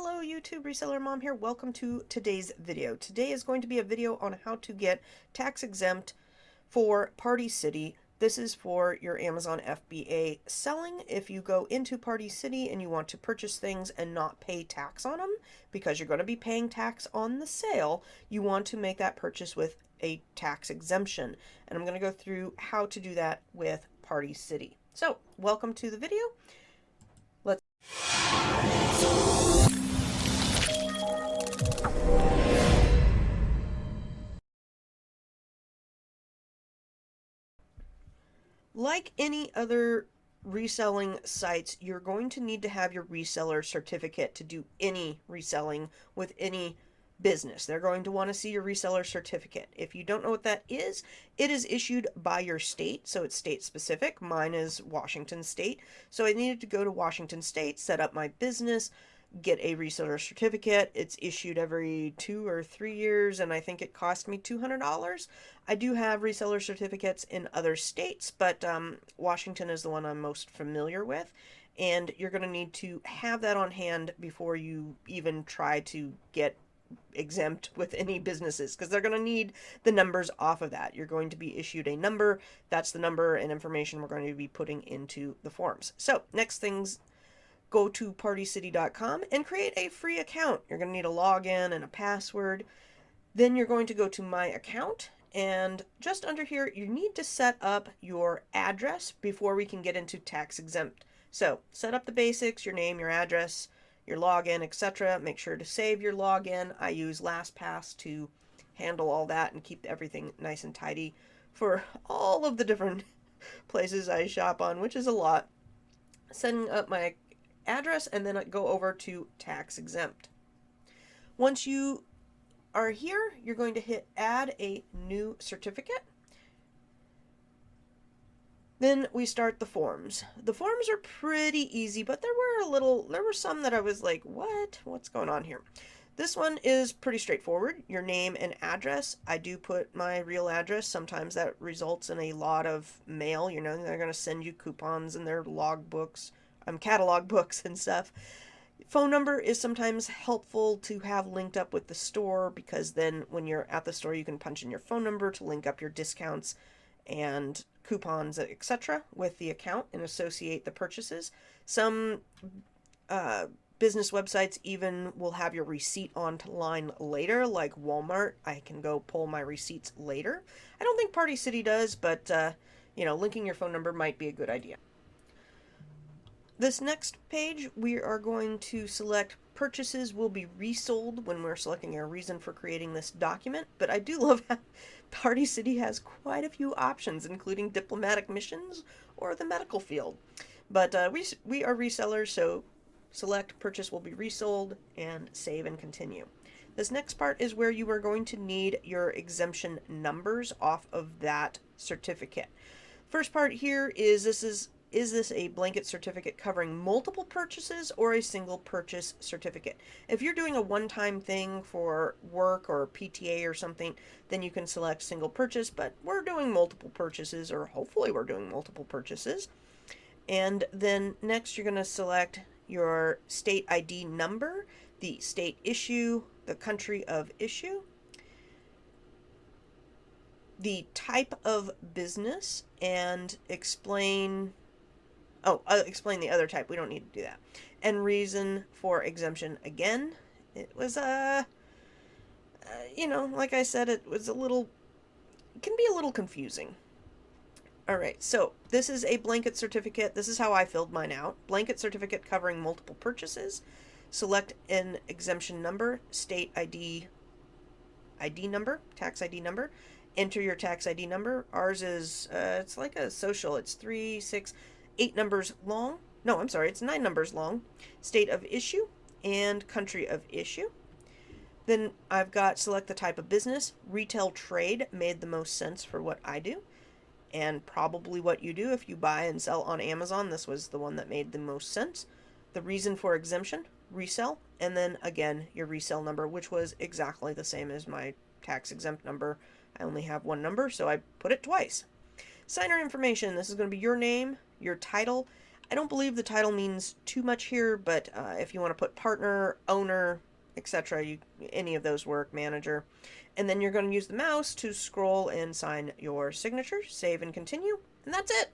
Hello YouTube, Reseller Mom here. Welcome to today's video. Today is going to be a video on how to get tax exempt for Party City. This is for your Amazon FBA selling. If you go into Party City and you want to purchase things and not pay tax on them, because you're going to be paying tax on the sale, you want to make that purchase with a tax exemption. And I'm going to go through how to do that with Party City. So, welcome to the video. Like any other reselling sites, you're going to need to have your reseller certificate to do any reselling with any business. They're going to want to see your reseller certificate. If you don't know what that is, it is issued by your state, so it's state specific. Mine is Washington State, so I needed to go to Washington State, set up my business, get a reseller certificate. It's issued every 2 or 3 years, and I think it cost me $200. I do have reseller certificates in other states, but Washington is the one I'm most familiar with, and you're going to need to have that on hand before you even try to get exempt with any businesses, because they're going to need the numbers off of that. You're going to be issued a number. That's the number and information we're going to be putting into the forms. So next things, go to partycity.com and create a free account. You're going to need a login and a password. Then you're going to go to My Account, and just under here, you need to set up your address before we can get into tax exempt. So set up the basics, your name, your address, your login, etc. Make sure to save your login. I use LastPass to handle all that and keep everything nice and tidy for all of the different places I shop on, which is a lot. Setting up my address, and then go over to tax exempt. Once you are here, you're going to hit add a new certificate. Then we start the forms. The forms are pretty easy, but there were some that I was like, what's going on here? This one is pretty straightforward. Your name and address. I do put my real address. Sometimes that results in a lot of mail. You know, they're going to send you coupons and their log books, catalog books and stuff. Phone number is sometimes helpful to have linked up with the store, because then when you're at the store, you can punch in your phone number to link up your discounts and coupons, etc. with the account and associate the purchases. Some business websites even will have your receipt online later, like Walmart. I can go pull my receipts later. I don't think Party City does, but linking your phone number might be a good idea. This next page, we are going to select purchases will be resold when we're selecting our reason for creating this document. But I do love how Party City has quite a few options, including diplomatic missions or the medical field. But we are resellers, so select purchase will be resold and save and continue. This next part is where you are going to need your exemption numbers off of that certificate. First part here is this a blanket certificate covering multiple purchases or a single purchase certificate? If you're doing a one-time thing for work or PTA or something, then you can select single purchase, but we're doing multiple purchases, or hopefully we're doing multiple purchases. And then next you're going to select your state ID number, the state issue, the country of issue, the type of business, and explain the other type. We don't need to do that. And reason for exemption again. It was, like I said, it can be a little confusing. Alright, so this is a blanket certificate. This is how I filled mine out. Blanket certificate covering multiple purchases. Select an exemption number, state ID number, tax ID number. Enter your tax ID number. Ours is, it's like a social. It's 8 numbers long. No, I'm sorry, it's 9 numbers long. State of issue and country of issue. Then I've got select the type of business. Retail trade made the most sense for what I do, and probably what you do if you buy and sell on Amazon. This was the one that made the most sense. The reason for exemption, resell, and then again your resell number, which was exactly the same as my tax exempt number. I only have one number, so I put it twice. Signer information. This is going to be your name, your title. I don't believe the title means too much here, but if you want to put partner, owner, etc., any of those work, manager. And then you're going to use the mouse to scroll and sign your signature, save and continue, and that's it.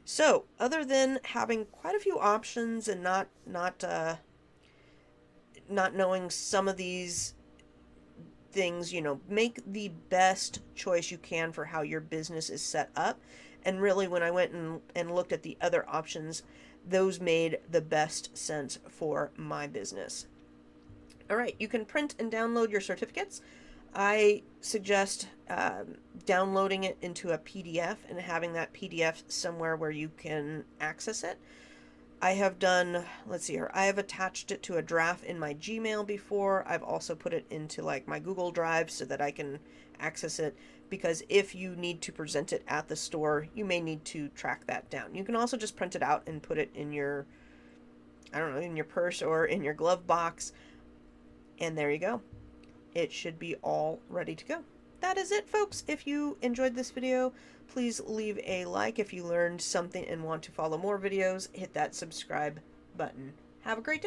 So, other than having quite a few options and not knowing some of these things, make the best choice you can for how your business is set up. And really, when I went and looked at the other options, those made the best sense for my business. All right, you can print and download your certificates. I suggest downloading it into a PDF and having that PDF somewhere where you can access it. I have done, let's see here, I have attached it to a draft in my Gmail before. I've also put it into like my Google Drive so that I can access it, because if you need to present it at the store, you may need to track that down. You can also just print it out and put it in your, I don't know, in your purse or in your glove box. And there you go. It should be all ready to go. That is it, folks. If you enjoyed this video, please leave a like. If you learned something and want to follow more videos, hit that subscribe button. Have a great day.